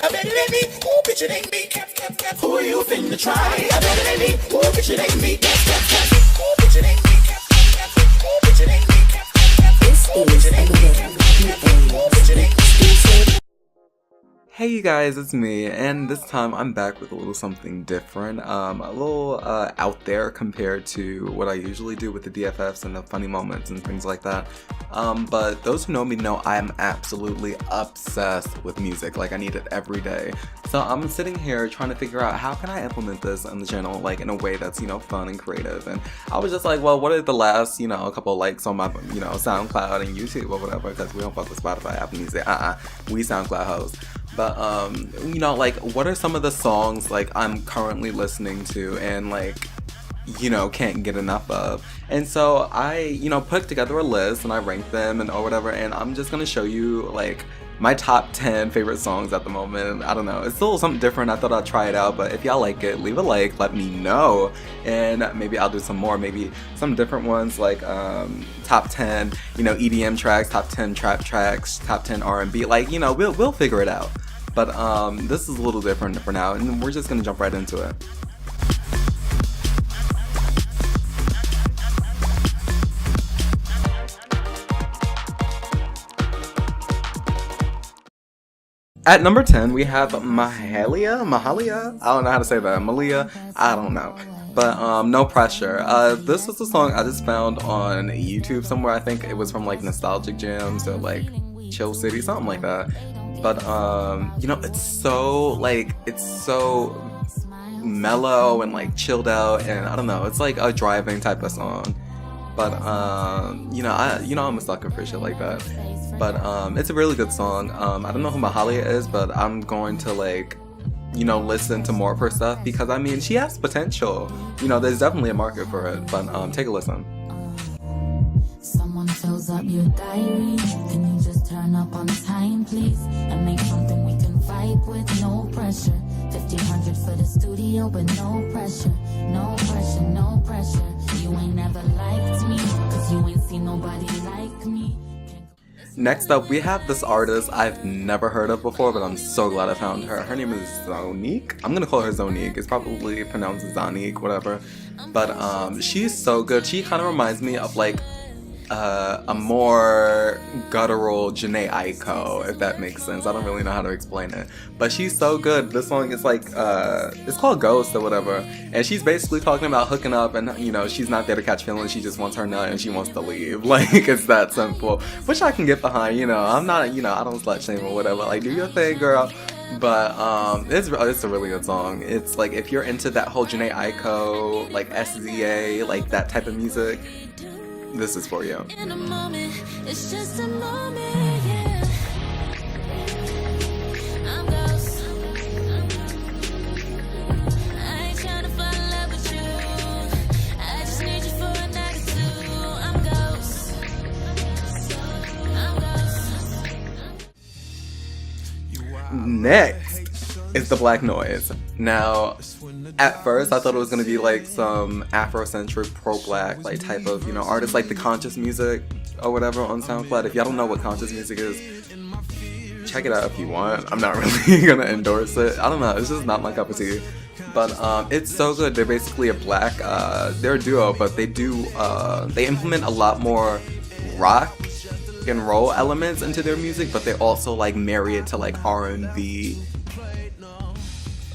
I bet it ain't me. Ooh, bitch, it ain't me. Cap, cap, cap. Who are you finna try? I bet it ain't me. Ooh, bitch, it ain't me. Cap, cap, cap. Ooh, bitch, it ain't me. Cap, cap, cap. Ooh, bitch, it ain't me. Cap, cap, cap. Ooh, bitch, it ain't me. Cap, cap, cap. Ooh, bitch, it ain't me. Hey you guys, it's me, and this time I'm back with a little something different, a little out there compared to what I usually do with the DFFs and the funny moments and things like that. But those who know me know I am absolutely obsessed with music, like I need it every day. So I'm sitting here trying to figure out how can I implement this on the channel, like in a way that's, fun and creative. And I was just like, well, what are the last, couple likes on my, SoundCloud and YouTube or whatever, because we don't fuck with Spotify, Apple Music, we SoundCloud hosts. But, like, what are some of the songs, like, I'm currently listening to and, like, can't get enough of? And so I, put together a list and I ranked them and or whatever, and I'm just gonna show you, like, my top 10 favorite songs at the moment. I don't know, it's still something different. I thought I'd try it out, but if y'all like it, leave a like, let me know, and maybe I'll do some more, maybe some different ones, like top 10 EDM tracks, top 10 trap tracks, top 10 R&B, like we'll figure it out. But this is a little different for now, and we're just gonna jump right into it. At number 10, we have Mahalia? I don't know how to say that. Mahalia? I don't know. But No Pressure. This was a song I just found on YouTube somewhere. I think it was from like Nostalgic Jams or like Chill City, something like that. But it's so mellow and like chilled out, and I don't know, it's like a driving type of song. But I'm a sucker for shit like that. But it's a really good song. I don't know who Mahalia is, but I'm going to listen to more of her stuff, because I mean she has potential. There's definitely a market for it. But take a listen. Someone fills up your diary. Can you just turn up on time, please? And make something we can vibe with, no pressure. 1,500 for the studio, but no pressure. No pressure, no pressure. You ain't never liked me, cause you ain't seen nobody like me. Next up, we have this artist I've never heard of before, but I'm so glad I found her. Her name is Monique. I'm gonna call her Monique. It's probably pronounced Zonique, whatever. But she's so good. She kind of reminds me of like a more guttural Jhené Aiko, if that makes sense. I don't really know how to explain it, but she's so good. This song is like it's called Ghost or whatever, and she's basically talking about hooking up, and she's not there to catch feelings, she just wants her nut and she wants to leave. Like, it's that simple, which I can get behind. I'm not I don't slut shame or whatever, like do your thing, girl. But it's a really good song. It's like if you're into that whole Jhené Aiko, like SZA, like that type of music, this is for you. In a moment, it's just a moment, yeah. I'm ghost. I ain't tryna fall in love with you. I just need you for a night or two. I'm ghost. Next is The Black Noise. Now, at first I thought it was gonna be like some Afrocentric pro-black like type of artist, like the conscious music or whatever on SoundCloud. If y'all don't know what conscious music is, check it out if you want. I'm not really gonna endorse it. I don't know, it's just not my cup of tea. But it's so good. They're basically a black they're a duo, but they implement a lot more rock and roll elements into their music, but they also like marry it to like R&B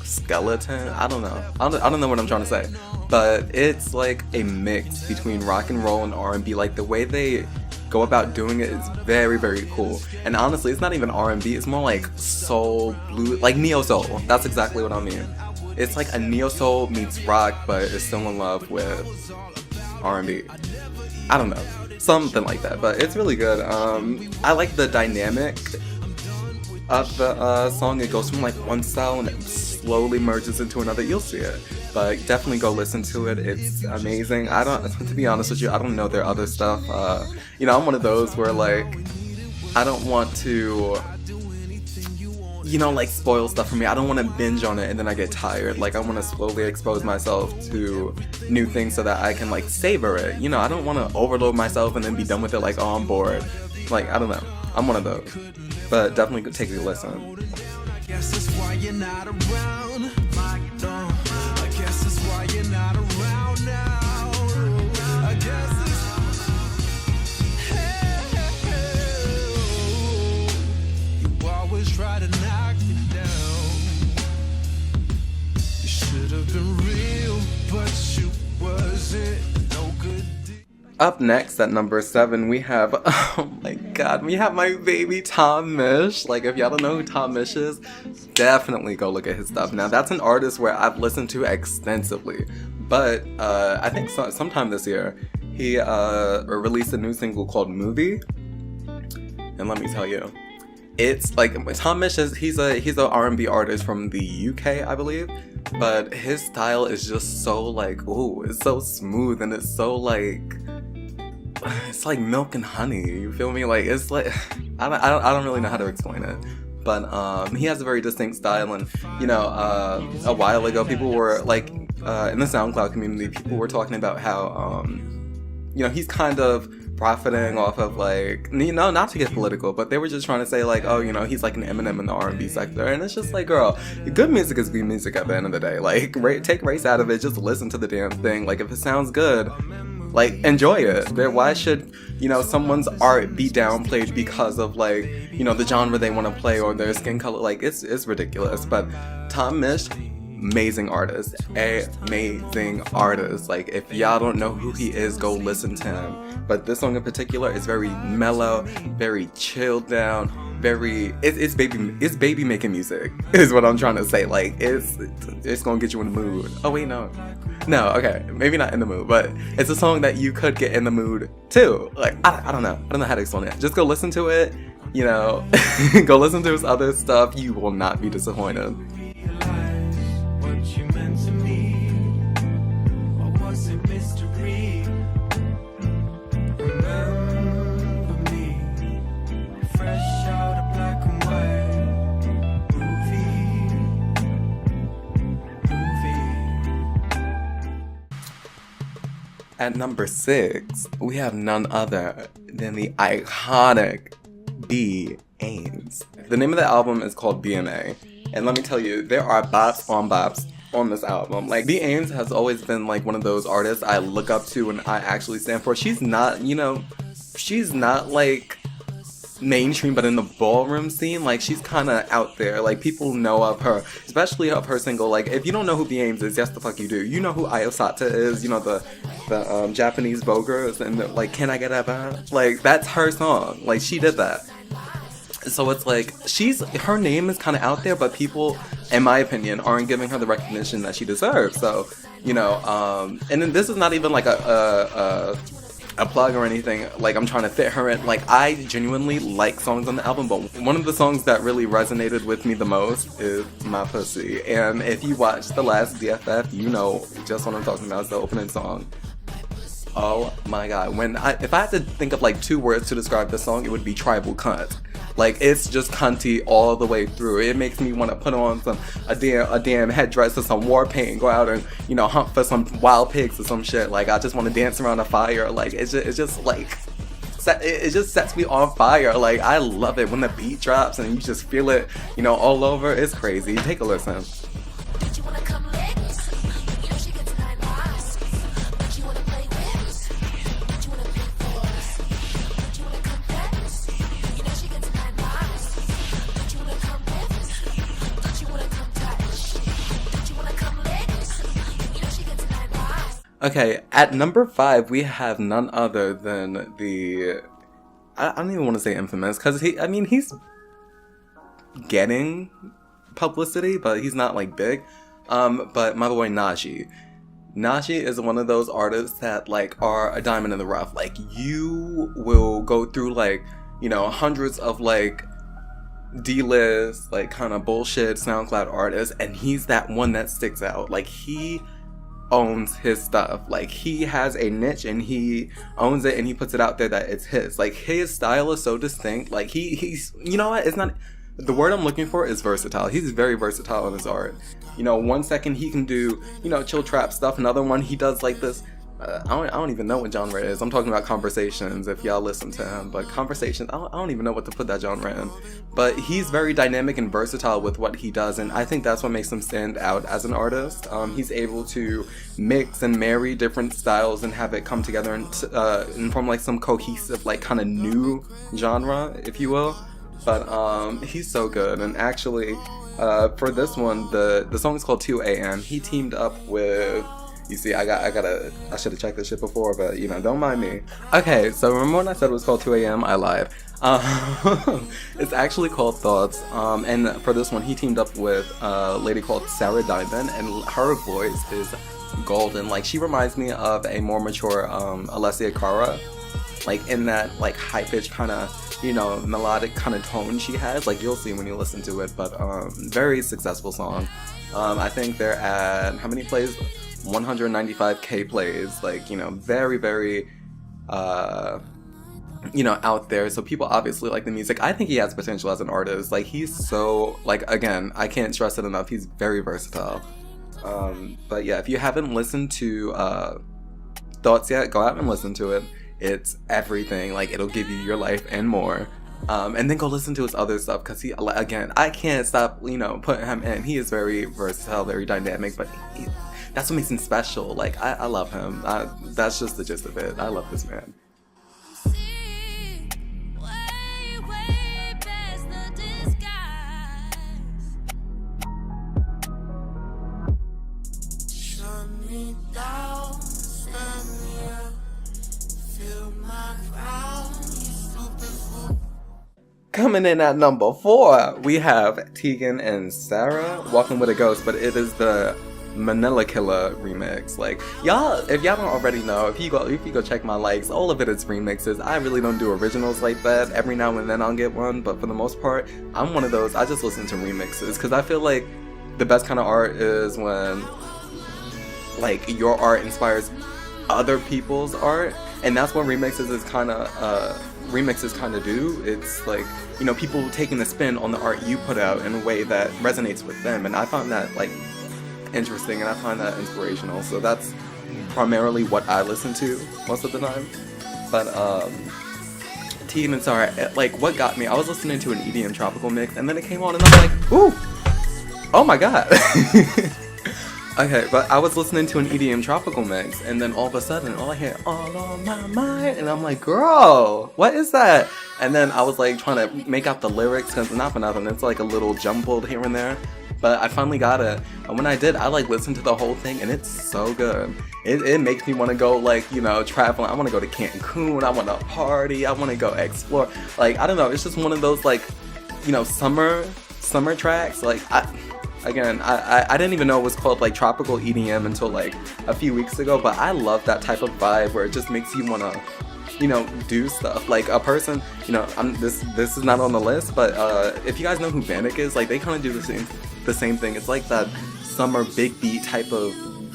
skeleton. I don't know what I'm trying to say, but it's like a mix between rock and roll and R&B. Like the way they go about doing it is very, very cool. And honestly, it's not even R&B, it's more like soul, blue, like neo soul. That's exactly what I mean. It's like a neo soul meets rock, but it's still in love with R&B. I don't know, something like that, but it's really good. I like the dynamic of the song. It goes from like one style and it slowly merges into another. You'll see it, but definitely go listen to it. It's amazing. To be honest with you, I don't know their other stuff. I'm one of those where like I don't want to like spoil stuff for me. I don't want to binge on it and then I get tired. Like I want to slowly expose myself to new things so that I can like savor it. I don't want to overload myself and then be done with it like, oh, I'm bored. Like, I don't know, I'm one of those. But definitely take a listen. Guess that's why you're not around. I guess that's why you're not around now. I guess it's you always try to knock me down. You should have been real, but you wasn't. No good. Up next at number 7, we have, oh my god, we have my baby Tom Misch. Like, if y'all don't know who Tom Misch is, definitely go look at his stuff. Now, that's an artist where I've listened to extensively, but I think sometime this year, he released a new single called Movie, and let me tell you, it's like, Tom Misch he's a R&B artist from the UK, I believe, but his style is just so like, ooh, it's so smooth, and it's so like, it's like milk and honey, you feel me? Like, it's like, I don't really know how to explain it, but he has a very distinct style, and you know, a while ago people were like, in the SoundCloud community, people were talking about how you know, he's kind of profiting off of, like, you know, not to get political, but they were just trying to say like, oh, you know, he's like an Eminem in the R&B sector, and it's just like, girl, good music is good music at the end of the day. Like, take race out of it, just listen to the damn thing. Like, if it sounds good, like, enjoy it. Why should, you know, someone's art be downplayed because of, like, you know, the genre they want to play or their skin color? Like, it's ridiculous. But Tom Misch, amazing artist. Like, if y'all don't know who he is, go listen to him. But this song in particular is very mellow, very chilled down, it's baby making music is what I'm trying to say. Like, it's gonna get you in the mood. Oh wait, no, okay, maybe not in the mood, but it's a song that you could get in the mood too. Like, I don't know how to explain it. Just go listen to it, you know. Go listen to his other stuff. You will not be disappointed. At number 6, we have none other than the iconic B. Ames. The name of the album is called BMA, and let me tell you, there are bops on this album. Like, B. Ames has always been like one of those artists I look up to and I actually stand for. She's not, you know, she's not like mainstream, but in the ballroom scene, like, she's kind of out there. Like, people know of her, especially of her single. Like, if you don't know who B. Ames is, yes the fuck you do. You know who Ayosata is, you know, the Japanese Voguers, and the, like, Can I Get a Vibe? Like, that's her song. Like, she did that. So it's like, her name is kind of out there, but people, in my opinion, aren't giving her the recognition that she deserves. So, you know, and then this is not even like a plug or anything. Like, I'm trying to fit her in. Like, I genuinely like songs on the album, but one of the songs that really resonated with me the most is My Pussy. And if you watched the last DFF, you know just what I'm talking about. It's the opening song. Oh my god. If I had to think of like 2 words to describe this song, it would be tribal cunt. Like, it's just cunty all the way through. It makes me want to put on a damn headdress or some war paint and go out and, you know, hunt for some wild pigs or some shit. Like, I just want to dance around a fire. Like, it's just like, it just sets me on fire. Like, I love it when the beat drops and you just feel it, you know, all over. It's crazy. Take a listen. Okay, at number 5, we have none other than the, I don't even want to say infamous, because he's getting publicity, but he's not like big, but my boy Najee. Najee is one of those artists that like are a diamond in the rough. Like, you will go through like, you know, hundreds of like D-list, like kind of bullshit SoundCloud artists, and he's that one that sticks out. Like, he owns his stuff. Like, he has a niche and he owns it and he puts it out there that it's his. Like, his style is so distinct. Like, he's, you know what, it's not, the word I'm looking for is versatile. He's very versatile in his art. You know, one second he can do, you know, chill trap stuff, another one he does like this I don't even know what genre it is. I'm talking about Conversations, if y'all listen to him. But Conversations, I don't even know what to put that genre in. But he's very dynamic and versatile with what he does, and I think that's what makes him stand out as an artist. He's able to mix and marry different styles and have it come together and form like some cohesive, like kind of new genre, if you will. But he's so good, and actually, for this one, the song is called 2 a.m. He teamed up with. You see, I should have checked this shit before, but you know, don't mind me. Okay, so remember when I said it was called 2 a.m.? I lied. It's actually called Thoughts. And for this one, he teamed up with a lady called Sarah Diamond, and her voice is golden. Like, she reminds me of a more mature Alessia Cara, like in that like high pitched kind of, you know, melodic kind of tone she has. Like, you'll see when you listen to it. But very successful song. I think they're at how many plays? 195k plays, like, you know, very, very, you know, out there. So people obviously like the music. I think he has potential as an artist. Like, he's so, like, again, I can't stress it enough. He's very versatile. But yeah, if you haven't listened to Thoughts yet, go out and listen to it. It's everything. Like, it'll give you your life and more. And then go listen to his other stuff, because he, again, I can't stop, you know, putting him in. He is very versatile, very dynamic, but that's what makes him special. Like, I love him. That's just the gist of it. I love this man. Coming in at number 4, we have Tegan and Sarah, Walking with a Ghost, but it is the Manila Killer remix. Like, y'all, if y'all don't already know, if you go check my likes, all of it is remixes. I really don't do originals like that. Every now and then I'll get one, but for the most part, I'm one of those. I just listen to remixes, because I feel like the best kind of art is when, like, your art inspires other people's art, and that's what remixes kind of do. It's like, you know, people taking a spin on the art you put out in a way that resonates with them, and I find that, like, interesting, and I find that inspirational. So that's primarily what I listen to most of the time. But Tegan and Sarah, like, what got me, I was listening to an EDM tropical mix, and then it came on, and I'm like, ooh, oh my god. Okay, but I was listening to an EDM tropical mix, and then all of a sudden, all I hear, all on my mind, and I'm like, girl, what is that? And then I was like trying to make out the lyrics, because not for nothing, it's like a little jumbled here and there, but I finally got it. And when I did, I like listened to the whole thing, and it's so good. It makes me want to go, like, you know, traveling. I want to go to Cancun, I want to party, I want to go explore. Like, I don't know, it's just one of those, like, you know, summer tracks. Like, I didn't even know it was called, like, tropical EDM until, like, a few weeks ago, but I love that type of vibe where it just makes you want to, you know, do stuff. Like, a person, you know, this is not on the list, but if you guys know who Vanek is, like, they kind of do the same thing. It's like that summer big beat type of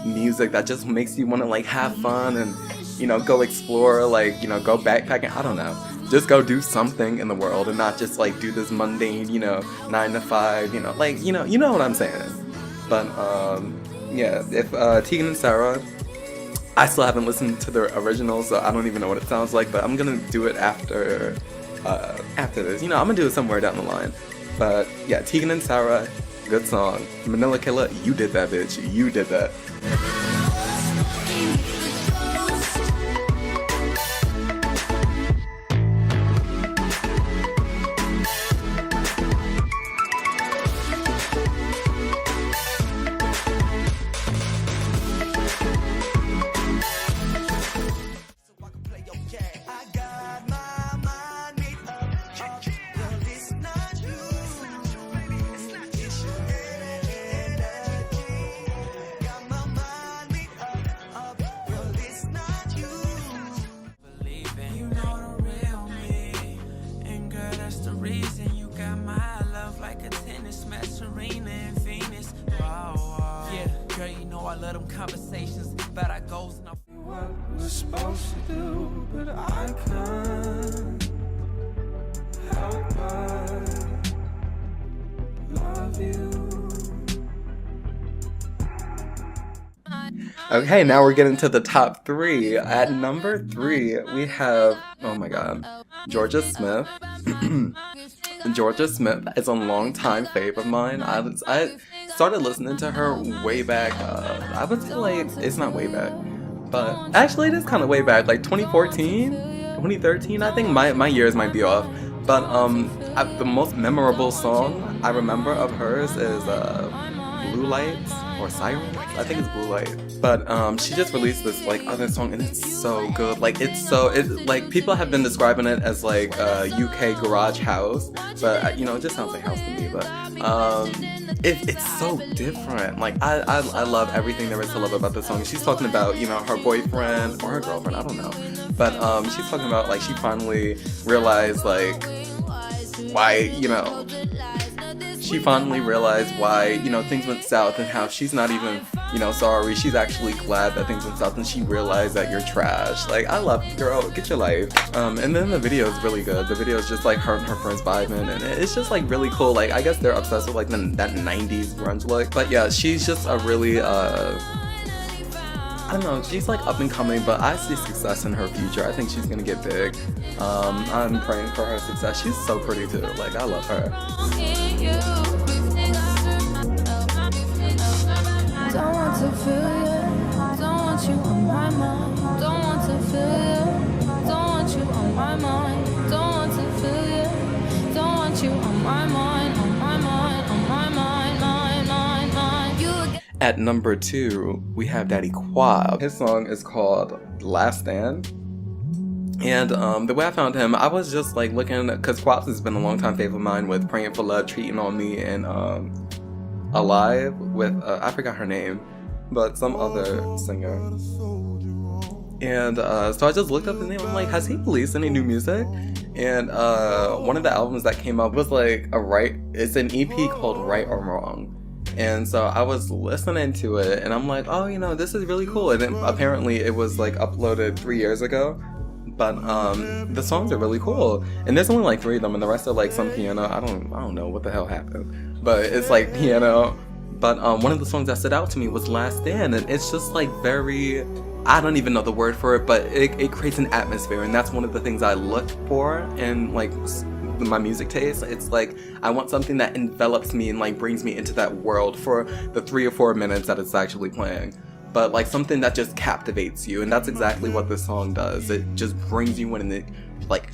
music that just makes you want to, like, have fun and, you know, go explore, like, you know, go backpacking. I don't know. Just go do something in the world and not just, like, do this mundane, you know, 9 to 5, you know, like, you know what I'm saying. But, yeah, if Tegan and Sarah, I still haven't listened to their original, so I don't even know what it sounds like, but I'm gonna do it after this. You know, I'm gonna do it somewhere down the line. But, yeah, Tegan and Sarah, good song. Manila Killer, you did that, bitch. You did that. Conversations about our goals and what we're supposed to do, but I can't help but love you. Okay, now we're getting to the top 3. At number 3, we have, oh my god, Jorja Smith. Jorja Smith is a long-time fave of mine. I started listening to her way back, I would say like, it's not way back, but actually it is kind of way back, like 2014, 2013, I think my years might be off. But the most memorable song I remember of hers is Blue Lights or Sirens. I think it's Blue Light. But she just released this like other song and it's so good. Like like people have been describing it as like UK garage house, but it just sounds like house to me. But it's so different. Like I love everything there is to love about this song. She's talking about her boyfriend or her girlfriend, I don't know. But she's talking about like she finally realized like why she finally realized why things went south and how she's not even sorry. She's actually glad that things went south and she realized that you're trash. Like I love, girl, get your life. And then the video is really good. The video is just like her and her friends vibing and it's just like really cool. Like I guess they're obsessed with like that 90s grunge look. But yeah, she's just a really I don't know, she's like up and coming, but I see success in her future. I think she's gonna get big. I'm praying for her success. She's so pretty too. Like I love her. Don't want to feel you, don't want you on my mind. Don't want to feel you, don't want you on my mind. Don't want to feel you, don't want you on my mind, on my mind, on my mind, mind. You again. At number 2, we have Daddy Quab. His song is called Last Stand. And the way I found him, I was just like looking, because Quabs has been a long time favorite of mine with Praying for Love, Treating on Me, and Alive with, I forgot her name, but some other singer. And so I just looked up his name, I'm like, has he released any new music? And one of the albums that came up was like it's an EP called Right or Wrong. And so I was listening to it and I'm like, oh, this is really cool. And then apparently it was like uploaded 3 years ago. But the songs are really cool. And there's only like 3 of them and the rest are like some piano. I don't know what the hell happened. But it's like piano. But one of the songs that stood out to me was Last Stand. And it's just like very, I don't even know the word for it, but it creates an atmosphere. And that's one of the things I look for in like my music taste. It's like I want something that envelops me and like brings me into that world for the 3 or 4 minutes that it's actually playing. But like something that just captivates you, and that's exactly what this song does. It just brings you in and it like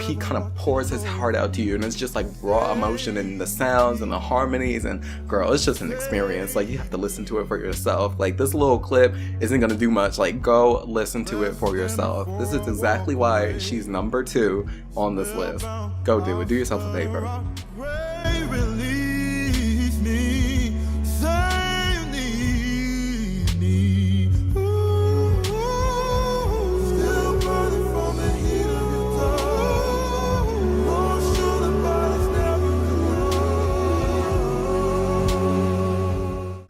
he kind of pours his heart out to you, and it's just like raw emotion and the sounds and the harmonies, and girl, it's just an experience. Like you have to listen to it for yourself. Like this little clip isn't gonna do much. Like go listen to it for yourself. This is exactly why she's number 2 on this list. Go do it. Do yourself a favor.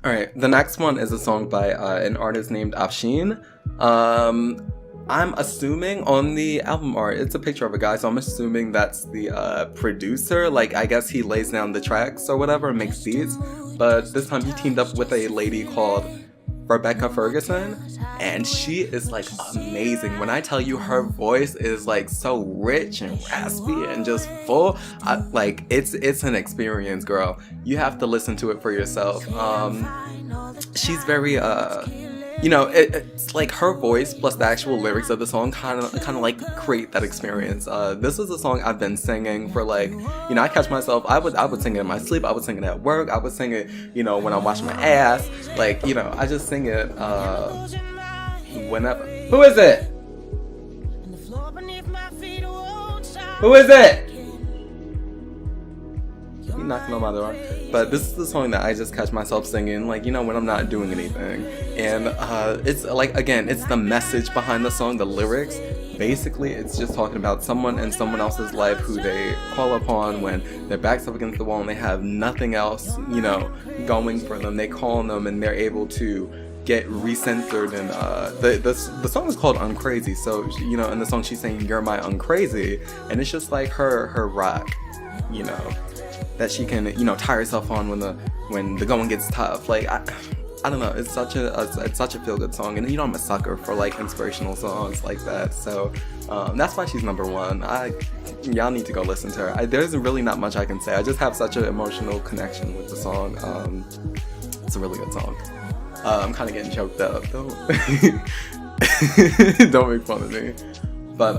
Alright, the next one is a song by an artist named Afshin. I'm assuming on the album art, it's a picture of a guy, so I'm assuming that's the producer. Like, I guess he lays down the tracks or whatever and makes beats. But this time he teamed up with a lady called Rebecca Ferguson, and she is like amazing. When I tell you her voice is like so rich and raspy and just full, like it's an experience, girl. You have to listen to it for yourself. She's very it's like her voice plus the actual lyrics of the song kind of like create that experience. This is a song I've been singing for like, I catch myself, I would sing it in my sleep, I would sing it at work, I would sing it, when I wash my ass, like, I just sing it whenever. Who is it? Who is it? He knocking on my door. But this is the song that I just catch myself singing, like, when I'm not doing anything. And it's like, again, it's the message behind the song, the lyrics. Basically, it's just talking about someone in someone else's life who they call upon when their back's up against the wall and they have nothing else, going for them. They call on them and they're able to get recentered. And the song is called Uncrazy. So, in the song she's saying, "You're my uncrazy." And it's just like her rock, that she can, tie herself on when the going gets tough. Like, I don't know, it's such a feel-good song, and you know I'm a sucker for like inspirational songs like that, so that's why she's number one. Y'all need to go listen to her. There's really not much I can say. I just have such an emotional connection with the song. It's a really good song. I'm kind of getting choked up. Don't make fun of me. But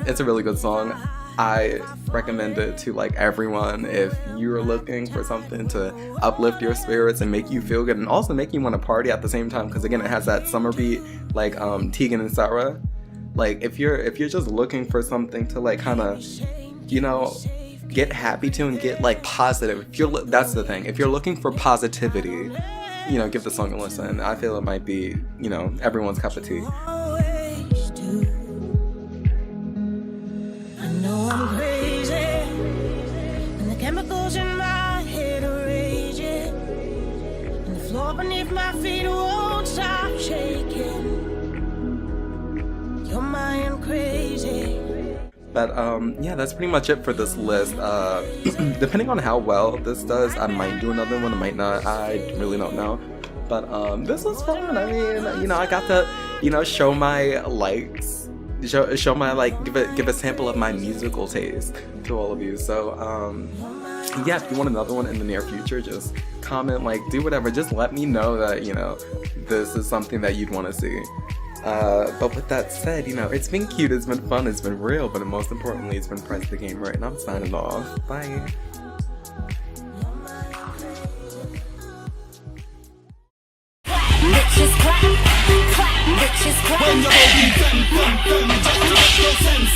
it's a really good song. I recommend it to like everyone if you're looking for something to uplift your spirits and make you feel good and also make you want to party at the same time, because again it has that summer beat like Tegan and Sarah. Like if you're just looking for something to like kind of, you know, get happy to and get like positive, that's the thing, if you're looking for positivity, you know, give the song a listen. I feel it might be, you know, everyone's cup of tea. I'm crazy, and the chemicals in my head are raging, and the floor beneath my feet won't stop shaking. You're mine crazy. But yeah, that's pretty much it for this list. Depending on how well this does, I might do another one, I might not. I really don't know. But this was fun. I mean, you know, I got to, you know, show my likes. Show my like, give a sample of my musical taste to all of you. So yeah, if you want another one in the near future, just comment, like, do whatever. Just let me know that, you know, this is something that you'd want to see. But with that said, you know, it's been cute, it's been fun, it's been real, but most importantly, it's been Press the Game Right, and I'm signing off. Bye. Bitches clap, clap, bitches clap. When the whole beat, just to make no sense.